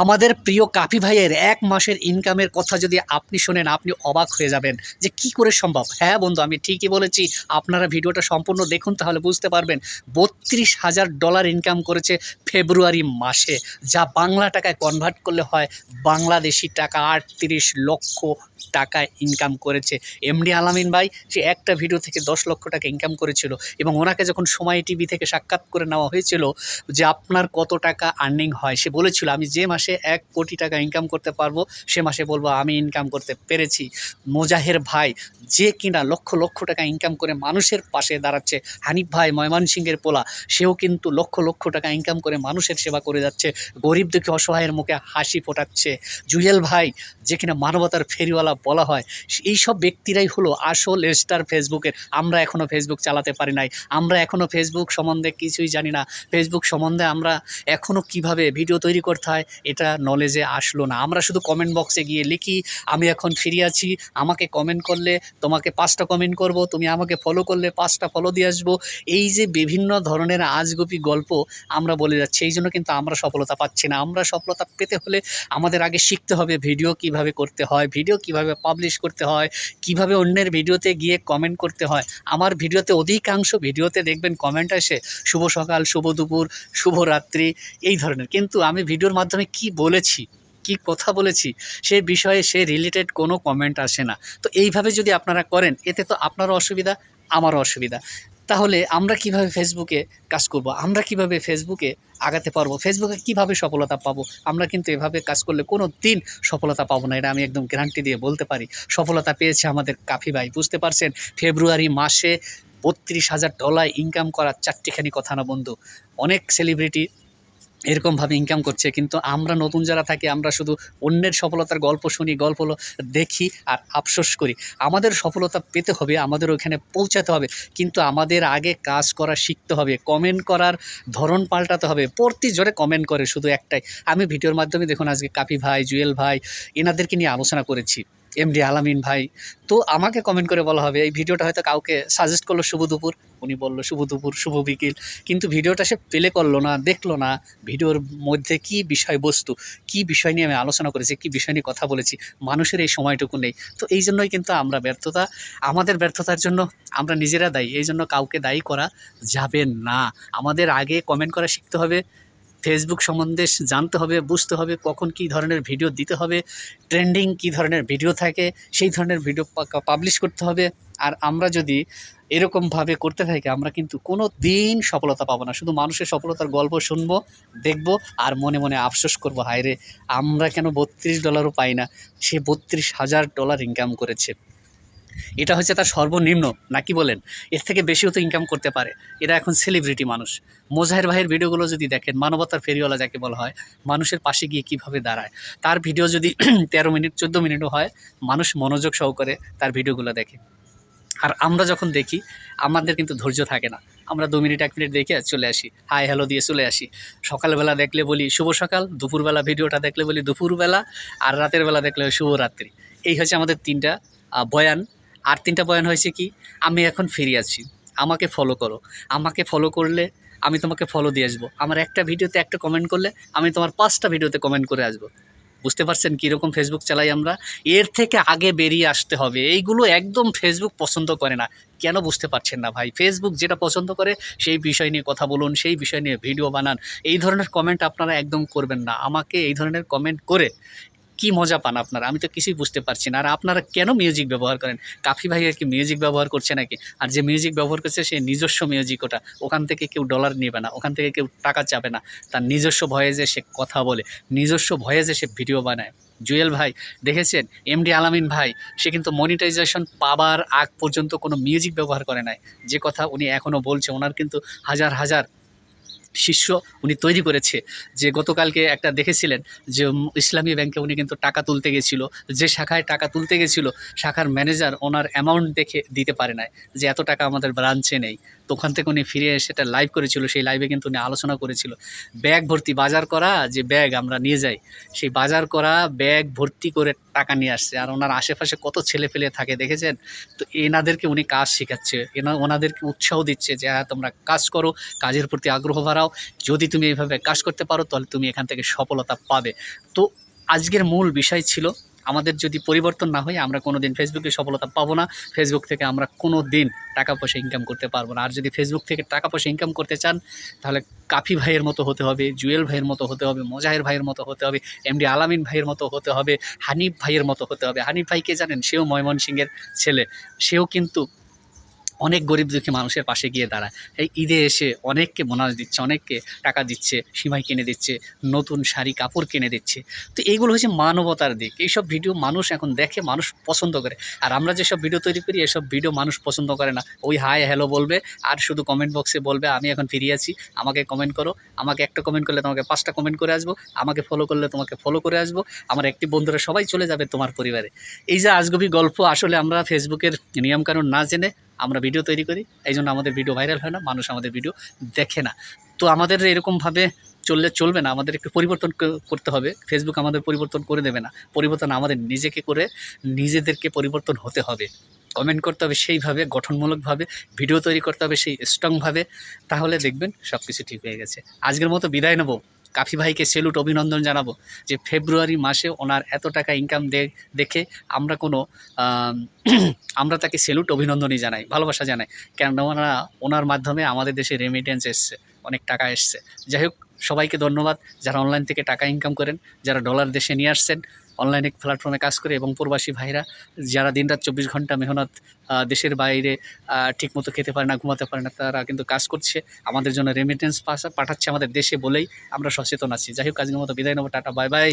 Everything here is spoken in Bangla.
আমাদের প্রিয় কাফি ভাইয়ের ১ মাসের ইনকামের কথা যদি আপনি শোনেন, আপনি অবাক হয়ে যাবেন যে কি করে সম্ভব। হ্যাঁ বন্ধু, আমি ঠিকই বলেছি। আপনারা ভিডিওটা সম্পূর্ণ দেখুন, তাহলে বুঝতে পারবেন। $৩২,০০০ ইনকাম করেছে ফেব্রুয়ারি মাসে, যা বাংলা টাকায় কনভার্ট করলে হয় বাংলাদেশি টাকা ৩৮ লক্ষ টাকায় ইনকাম করেছে এমডি আলামিন ভাই। সে একটা ভিডিও থেকে ১০ লক্ষ টাকা ইনকাম করেছিল, এবং ওনাকে যখন সময় টিভি থেকে সাক্ষাৎ করে নেওয়া হয়েছিল যে আপনার কত টাকা আর্নিং হয়, সে বলেছিল আমি যে মাসে ১ কোটি টাকা ইনকাম করতে পারবো সে মাসে বলবো আমি ইনকাম করতে পেরেছি। মোজাহের ভাই, যে কিনা লক্ষ লক্ষ টাকা ইনকাম করে মানুষের পাশে দাঁড়াচ্ছে। হানিফ ভাই, ময়মনসিংহের পোলা, সেও কিন্তু লক্ষ লক্ষ টাকা ইনকাম করে মানুষের সেবা করে যাচ্ছে, গরিব দুঃখী অসহায়ের মুখে হাসি ফোটাচ্ছে। জুয়েল ভাই, যে কিনা মানবতার ফেরিওয়ালা বলা হয়, এইসব ব্যক্তিরাই হলো আসল স্টার ফেসবুকের। আমরা এখনও ফেসবুক চালাতে পারি নাই, আমরা এখনও ফেসবুক সম্বন্ধে কিছুই জানি না। ফেসবুক সম্বন্ধে আমরা এখনও কিভাবে ভিডিও তৈরি করতে হয় এটা নলেজে আসলো না। আমরা শুধু কমেন্ট বক্সে গিয়ে লিখি আমি এখন ফ্রি আছি, আমাকে কমেন্ট করলে তোমাকে 5টা কমেন্ট করব, তুমি আমাকে ফলো করলে 5টা ফলো দিয়ে আসবো। এই যে বিভিন্ন ধরনের আজগুবি গল্প আমরা বলে যাচ্ছি, এই জন্য কিন্তু আমরা সফলতা পাচ্ছি না। আমরা সফলতা পেতে হলে আমাদের আগে শিখতে হবে ভিডিও কিভাবে করতে হয়, ভিডিও কিভাবে পাবলিশ করতে হয়, কিভাবে অন্যের ভিডিওতে গিয়ে কমেন্ট করতে হয়। আমার ভিডিওতে অধিকাংশ ভিডিওতে দেখবেন কমেন্ট আসে শুভ সকাল, শুভ দুপুর, শুভরাত্রি, এই ধরনের। কিন্তু আমি ভিডিওর মাধ্যমে কি বলেছি, কি কথা বলেছি, সে বিষয়ে সে রিলেটেড কোনো কমেন্ট আসে না। তো এইভাবে যদি আপনারা করেন, এতে তো আপনারও অসুবিধা, আমারও অসুবিধা। তাহলে আমরা কিভাবে ফেসবুকে কাজ করব, আমরা কিভাবে ফেসবুকে আগাতে পারবো, ফেসবুকে কিভাবে সফলতা পাবো? আমরা কিন্তু এভাবে কাজ করলে কোনো দিন সফলতা পাবো না, এটা আমি একদম গ্যারান্টি দিয়ে বলতে পারি। সফলতা পেয়েছে আমাদের কাফি ভাই, বুঝতে পারছেন? ফেব্রুয়ারি মাসে $৩২,০০০ ইনকাম করা চারটিখানি কথা না বন্ধু। অনেক সেলিব্রিটি এরকমভাবে ইনকাম করছে, কিন্তু আমরা নতুন যারা থাকি আমরা শুধু অন্যের সফলতার গল্প শুনি, গল্প দেখি আর আফসোস করি। আমাদের সফলতা পেতে হবে, আমাদের ওইখানে পৌঁছাতে হবে, কিন্তু আমাদের আগে কাজ করা শিখতে হবে। কমেন্ট করার ধরন পাল্টাতে হবে। প্রতি জোরে কমেন্ট করে শুধু একটাই। আমি ভিডিওর মাধ্যমে দেখুন আজকে কাফি ভাই, জুয়েল ভাই, এনাদেরকে নিয়ে আলোচনা করেছি, এমডি আলামিন ভাই। তো আমাকে কমেন্ট করে বলা হবে এই ভিডিওটা হয়তো কাউকে সাজেস্ট করলো শুভ দুপুর, উনি বলল শুভ দুপুর, শুভ বিকেল, কিন্তু ভিডিওটা সে প্লে করলো না, দেখলো না ভিডিওর মধ্যে কী বিষয়বস্তু, কী বিষয় নিয়ে আমি আলোচনা করেছি, কী বিষয় নিয়ে কথা বলেছি। মানুষের এই সময়টুকু নেই। তো এই জন্যই কিন্তু আমরা ব্যর্থতা, আমাদের ব্যর্থতার জন্য আমরা নিজেরা দায়ী। এই জন্য কাউকে দায়ী করা যাবে না। আমাদের আগে কমেন্ট করা শিখতে হবে, ফেসবুক সম্বন্ধে জানতে হবে, বুঝতে হবে কখন কী ধরনের ভিডিও দিতে হবে, ট্রেন্ডিং কী ধরনের ভিডিও থাকে সেই ধরনের ভিডিও পাবলিশ করতে হবে। আর আমরা যদি এরকমভাবে করতে থাকি, আমরা কিন্তু কোনো দিন সফলতা পাবো না। শুধু মানুষের সফলতার গল্প শুনবো, দেখবো, আর মনে মনে আফসোস করবো, হায় রে আমরা কেন $32ও পাই না। সে $32,000 ইনকাম করেছে, এটা হচ্ছে তার সর্বনিম্ন, নাকি বলেন? এর থেকে বেশিও তো ইনকাম করতে পারে। এরা এখন সেলিব্রিটি মানুষ। মোজাহের ভাইয়ের ভিডিওগুলো যদি দেখেন, মানবতার ফেরিওয়ালা যাকে বলা হয়, মানুষের পাশে গিয়ে কীভাবে দাঁড়ায়, তার ভিডিও যদি 13 মিনিট 14 মিনিটও হয়, মানুষ মনোযোগ সহকারে তার ভিডিওগুলো দেখে। আর আমরা যখন দেখি আমাদের কিন্তু ধৈর্য থাকে না, আমরা 2 মিনিট 1 মিনিট দেখে চলে আসি, হাই হ্যালো দিয়ে চলে আসি। সকালবেলা দেখলে বলি শুভ সকাল, দুপুরবেলা ভিডিওটা দেখলে বলি দুপুরবেলা, আর রাতের বেলা দেখলে শুভরাত্রি। এই হচ্ছে আমাদের 3টা বয়ান। আর 3টা বয়ান হয়েছে কি, আমি এখন ফ্রি আছি, আমাকে ফলো করো, আমাকে ফলো করলে আমি তোমাকে ফলো দিয়ে আসবো, আমার একটা ভিডিওতে একটা কমেন্ট করলে আমি তোমার 5টা ভিডিওতে কমেন্ট করে আসবো। বুঝতে পারছেন কীরকম ফেসবুক চালাই আমরা? এর থেকে আগে বেরিয়ে আসতে হবে। এইগুলো একদম ফেসবুক পছন্দ করে না। কেন বুঝতে পারছেন না ভাই? ফেসবুক যেটা পছন্দ করে সেই বিষয় নিয়ে কথা বলুন, সেই বিষয় নিয়ে ভিডিও বানান। এই ধরনের কমেন্ট আপনারা একদম করবেন না। আমাকে এই ধরনের কমেন্ট করে কি মজা পান আপনারা? আমি তো কিছুই বুঝতে পারছি না। আর আপনারা কেন মিউজিক ব্যবহার করেন? কাফি ভাই কি মিউজিক ব্যবহার করছে নাকি? আর যে মিউজিক ব্যবহার করছে সে নিজস্ব মিউজিক, ওটা ওখান থেকে কেউ ডলার নেবে না, ওখান থেকে কেউ টাকা চাবে না। তার নিজস্ব ভয়েসে সে কথা বলে, নিজস্ব ভয়েসে সে ভিডিও বানায়। জুয়েল ভাই দেখেছেন, এমডি আলামিন ভাই, সে কিন্তু মনিটাইজেশন পাবার আগ পর্যন্ত কোনো মিউজিক ব্যবহার করে নাই। যে কথা উনি এখনও বলছে, ওনার কিন্তু হাজার হাজার শিষ্য উনি তৈরি করেছে। যে গতকালকে একটা দেখেছিলেন যে ইসলামী ব্যাংকে উনি কিন্তু টাকা তুলতে গেছিল, যে শাখায় টাকা তুলতে গেছিল শাখার ম্যানেজার ওনার অ্যামাউন্ট দেখে দিতে পারে নাই, যে এত টাকা আমাদের ব্রাঞ্চে নেই। তো ওখান থেকে উনি ফিরে এসে একটা লাইভ করেছিল, সেই লাইভে কিন্তু উনি আলোচনা করেছিল ব্যাগ ভর্তি বাজার করা, যে ব্যাগ আমরা নিয়ে যাই, সেই বাজার করা ব্যাগ ভর্তি করে টাকা নিয়ে আসছে। আর ওনার আশেপাশে কত ছেলে পেলে থাকে দেখেছেন? তো এনাদেরকে উনি কাজ শেখাচ্ছে, ওনাদেরকে উৎসাহ দিচ্ছে যে হ্যাঁ তোমরা কাজ করো, কাজের প্রতি আগ্রহ বাড়াও, যদি তুমি এইভাবে কাজ করতে পারো তাহলে তুমি এখান থেকে সফলতা পাবে। তো আজকের মূল বিষয় ছিল, আমাদের যদি পরিবর্তন না হয় আমরা কোনো দিন ফেসবুকে সফলতা পাবো না, ফেসবুক থেকে আমরা কোনো দিন টাকা পয়সা ইনকাম করতে পারবো না। আর যদি ফেসবুক থেকে টাকা পয়সা ইনকাম করতে চান তাহলে কাফি ভাইয়ের মতো হতে হবে, জুয়েল ভাইয়ের মতো হতে হবে, মোজাহের ভাইয়ের মতো হতে হবে, এমডি আলামিন ভাইয়ের মতো হতে হবে, হানিফ ভাইয়ের মতো হতে হবে। হানিফ ভাইকে জানেন? সেও ময়মনসিংহের ছেলে, সেও কিন্তু অনেক গরিব দুঃখী মানুষের পাশে গিয়ে দাঁড়ায়। এই ঈদে এসে অনেককে বোনাস দিচ্ছে, অনেককে টাকা দিচ্ছে, সিমাই কিনে দিচ্ছে, নতুন শাড়ি কাপড় কিনে দিচ্ছে। তো এইগুলো হচ্ছে মানবতার দিক। এইসব ভিডিও মানুষ এখন দেখে, মানুষ পছন্দ করে। আর আমরা যেসব ভিডিও তৈরি করি এসব ভিডিও মানুষ পছন্দ করে না। ওই হাই হ্যালো বলবে আর শুধু কমেন্ট বক্সে বলবে আমি এখন ফিরে আছি, আমাকে কমেন্ট করো, আমাকে একটা কমেন্ট করলে তোমাকে 5টা কমেন্ট করে আসবো, আমাকে ফলো করলে তোমাকে ফলো করে আসবো, আমার অ্যাক্টিভ বন্ধুরা সবাই চলে যাবে তোমার পরিবারে। এই যে আজগুবি গল্প, আসলে আমরা ফেসবুকের নিয়মকানুন না জেনে আমরা ভিডিও তৈরি করি, এই জন্য আমাদের ভিডিও ভাইরাল হয় না, মানুষ আমাদের ভিডিও দেখে না। তো আমাদের এরকমভাবে চলবে না, আমাদের একটু পরিবর্তন করতে হবে। ফেসবুক আমাদের পরিবর্তন করে দেবে না, পরিবর্তন আমাদের নিজেকে করে নিজেদেরকে পরিবর্তন হতে হবে। কমেন্ট করতে হবে সেইভাবে, গঠনমূলকভাবে, ভিডিও তৈরি করতে হবে সেই স্ট্রংভাবে, তাহলে দেখবেন সব কিছু ঠিক হয়ে গেছে। আজকের মতো বিদায় নেব। কাফি ভাইকে সেলুট, অভিনন্দন জানাবো যে ফেব্রুয়ারি মাসে ওনার এত টাকা ইনকাম দেখে আমরা কোনো আমরা তাকে সেলুট, অভিনন্দনই জানাই, ভালোবাসা জানাই। কেননা ওনার মাধ্যমে আমাদের দেশে রেমিটেন্স এসছে, অনেক টাকা এসছে। যাই হোক, সবাইকে ধন্যবাদ যারা অনলাইন থেকে টাকা ইনকাম করেন, যারা ডলার দেশে নিয়ে আসছেন অনলাইনে প্ল্যাটফর্মে কাজ করে, এবং প্রবাসী ভাইরা যারা দিনরাত 24 ঘন্টা মেহনত, দেশের বাইরে ঠিকমতো খেতে পারে না, ঘুমাতে পারে না, তারা কিন্তু কাজ করছে, আমাদের জন্য রেমিটেন্স পাঠাচ্ছে আমাদের দেশে বলেই আমরা সচেতন আছি। যাই হোক, আজকের মতো বিদায় নেবো। Tata, bye bye.